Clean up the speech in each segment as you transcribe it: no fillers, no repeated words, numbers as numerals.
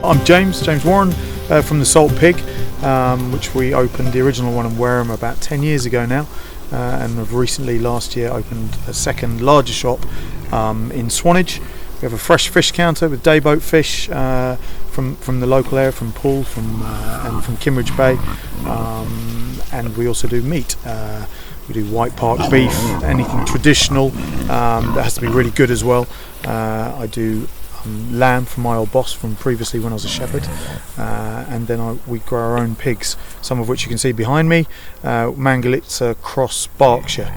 I'm James Warren from the Salt Pig, which we opened the original one in Wareham about 10 years ago now, and have recently last year opened a second larger shop in Swanage. We have a fresh fish counter with dayboat fish from the local area, from Poole and from Kimmeridge Bay, and we also do meat. We do White Park beef, anything traditional that has to be really good as well. I do lamb from my old boss from previously when I was a shepherd, and then we grow our own pigs, some of which you can see behind me, Mangalitsa Cross Berkshire,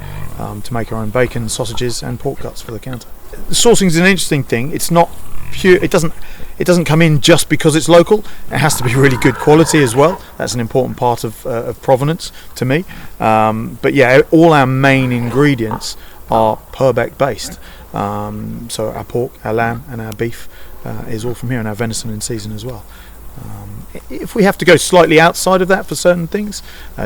to make our own bacon, sausages and pork guts for the counter. Sourcing is an interesting thing. It's not pure, it doesn't come in just because it's local. It has to be really good quality as well. That's an important part of provenance to me, but yeah, all our main ingredients are Purbeck based. So our pork, our lamb and our beef is all from here, and our venison in season as well. If we have to go slightly outside of that for certain things,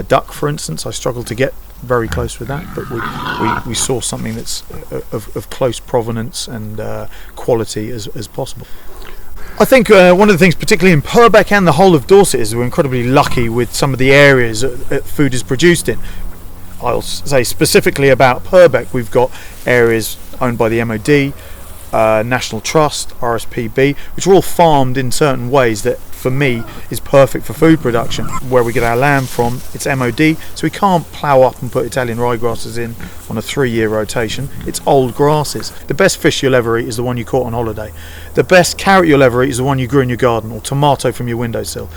duck for instance, I struggle to get very close with that, but we source something that's of close provenance and quality as possible. I think one of the things, particularly in Purbeck and the whole of Dorset, is we're incredibly lucky with some of the areas that food is produced in. I'll say specifically about Purbeck, we've got areas owned by the MOD, National Trust, RSPB, which are all farmed in certain ways that for me is perfect for food production. Where we get our lamb from, it's MOD, so we can't plough up and put Italian ryegrasses in on a 3-year rotation. It's old grasses. The best fish you'll ever eat is the one you caught on holiday. The best carrot you'll ever eat is the one you grew in your garden, or tomato from your windowsill.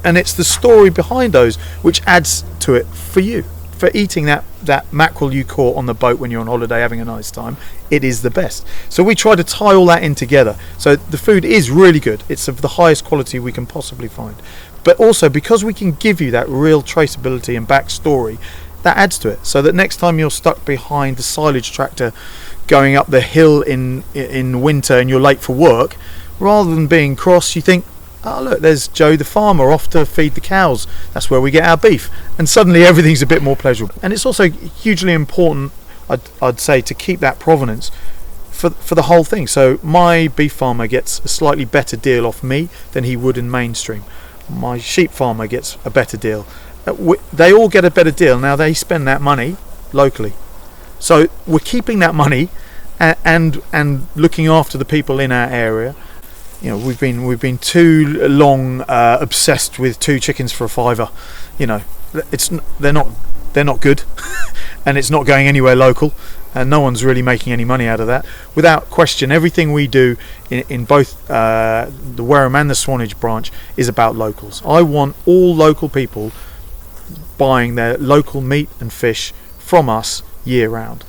And it's the story behind those which adds to it for you. For eating that mackerel you caught on the boat when you're on holiday having a nice time, it is the best. So we try to tie all that in together. So the food is really good. It's of the highest quality we can possibly find. But also because we can give you that real traceability and backstory, that adds to it. So that next time you're stuck behind the silage tractor going up the hill in winter and you're late for work, rather than being cross, you think, oh look, there's Joe the farmer off to feed the cows. That's where we get our beef. And suddenly everything's a bit more pleasurable. And it's also hugely important, I'd say, to keep that provenance for the whole thing. So my beef farmer gets a slightly better deal off me than he would in mainstream. My sheep farmer gets a better deal. They all get a better deal. Now they spend that money locally. So we're keeping that money and looking after the people in our area. You know, we've been too long obsessed with 2 chickens for a £5. You know, they're not good, and it's not going anywhere local, and no one's really making any money out of that. Without question, everything we do in both the Wareham and the Swanage branch is about locals. I want all local people buying their local meat and fish from us year round.